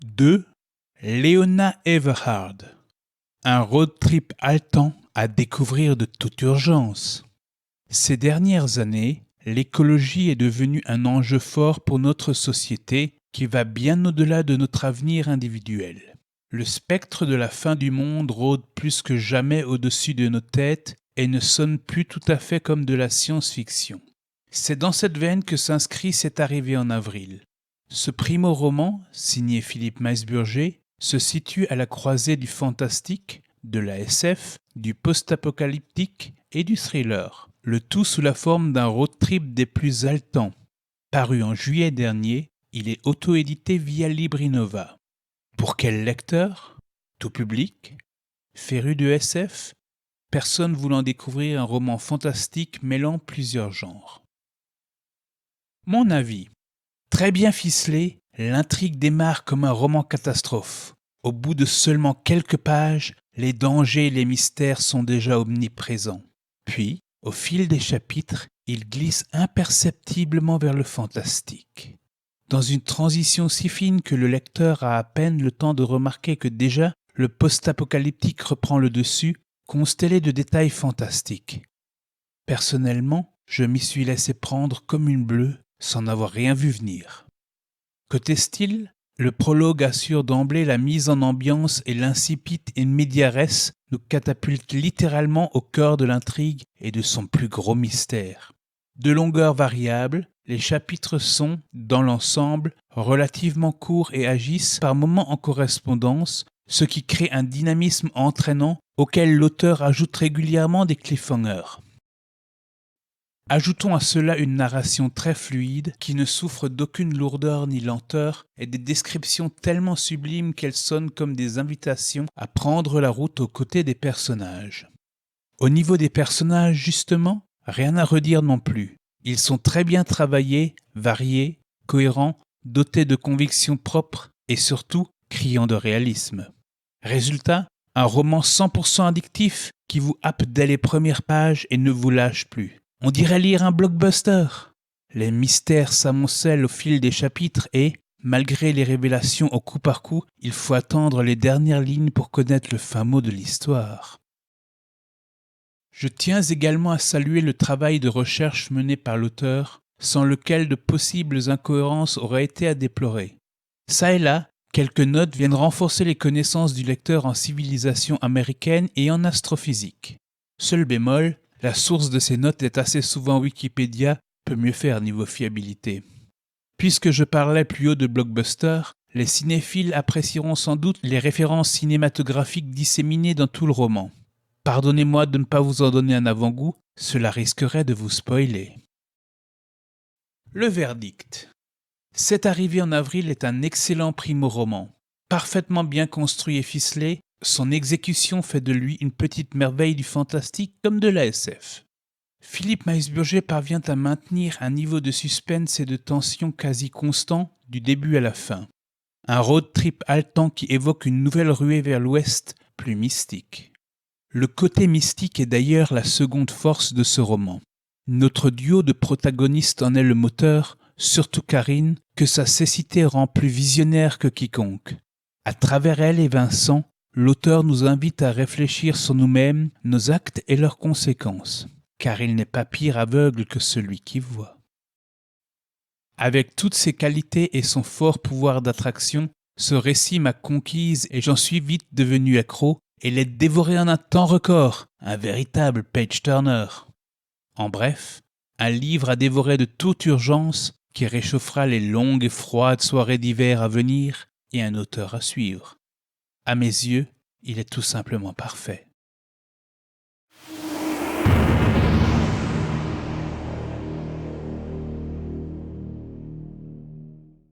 De Léona Everhard. Un road trip haletant à découvrir de toute urgence. Ces dernières années, l'écologie est devenue un enjeu fort pour notre société qui va bien au-delà de notre avenir individuel. Le spectre de la fin du monde rôde plus que jamais au-dessus de nos têtes et ne sonne plus tout à fait comme de la science-fiction. C'est dans cette veine que s'inscrit cette arrivée en avril. Ce primo-roman, signé Philippe Meisburger, se situe à la croisée du fantastique, de la SF, du post-apocalyptique et du thriller, le tout sous la forme d'un road trip des plus haletants. Paru en juillet dernier, il est auto-édité via Librinova. Pour quel lecteur ? Tout public ? Féru de SF ? Personne voulant découvrir un roman fantastique mêlant plusieurs genres. Mon avis. Très bien ficelé, l'intrigue démarre comme un roman catastrophe. Au bout de seulement quelques pages, les dangers et les mystères sont déjà omniprésents. Puis, au fil des chapitres, il glisse imperceptiblement vers le fantastique. Dans une transition si fine que le lecteur a à peine le temps de remarquer que déjà, le post-apocalyptique reprend le dessus, constellé de détails fantastiques. Personnellement, je m'y suis laissé prendre comme une bleue, sans n'avoir rien vu venir. Côté style, le prologue assure d'emblée la mise en ambiance et l'incipit in media res nous catapulte littéralement au cœur de l'intrigue et de son plus gros mystère. De longueur variable, les chapitres sont, dans l'ensemble, relativement courts et agissent par moments en correspondance, ce qui crée un dynamisme entraînant auquel l'auteur ajoute régulièrement des cliffhangers. Ajoutons à cela une narration très fluide qui ne souffre d'aucune lourdeur ni lenteur et des descriptions tellement sublimes qu'elles sonnent comme des invitations à prendre la route aux côtés des personnages. Au niveau des personnages, justement, rien à redire non plus. Ils sont très bien travaillés, variés, cohérents, dotés de convictions propres et surtout criant de réalisme. Résultat, un roman 100% addictif qui vous happe dès les premières pages et ne vous lâche plus. On dirait lire un blockbuster. Les mystères s'amoncellent au fil des chapitres et, malgré les révélations au coup par coup, il faut attendre les dernières lignes pour connaître le fin mot de l'histoire. Je tiens également à saluer le travail de recherche mené par l'auteur, sans lequel de possibles incohérences auraient été à déplorer. Ça et là, quelques notes viennent renforcer les connaissances du lecteur en civilisation américaine et en astrophysique. Seul bémol, la source de ces notes est assez souvent Wikipédia, peut mieux faire niveau fiabilité. Puisque je parlais plus haut de blockbuster, les cinéphiles apprécieront sans doute les références cinématographiques disséminées dans tout le roman. Pardonnez-moi de ne pas vous en donner un avant-goût, cela risquerait de vous spoiler. Le verdict. Cette arrivée en avril est un excellent primo-roman. Parfaitement bien construit et ficelé, son exécution fait de lui une petite merveille du fantastique comme de la SF. Philippe Meisburger parvient à maintenir un niveau de suspense et de tension quasi constant du début à la fin. Un road trip haletant qui évoque une nouvelle ruée vers l'ouest, plus mystique. Le côté mystique est d'ailleurs la seconde force de ce roman. Notre duo de protagonistes en est le moteur, surtout Karine, que sa cécité rend plus visionnaire que quiconque. À travers elle et Vincent, l'auteur nous invite à réfléchir sur nous-mêmes, nos actes et leurs conséquences, car il n'est pas pire aveugle que celui qui voit. Avec toutes ses qualités et son fort pouvoir d'attraction, ce récit m'a conquise et j'en suis vite devenu accro et l'ai dévoré en un temps record, un véritable page-turner. En bref, un livre à dévorer de toute urgence qui réchauffera les longues et froides soirées d'hiver à venir et un auteur à suivre. À mes yeux, il est tout simplement parfait.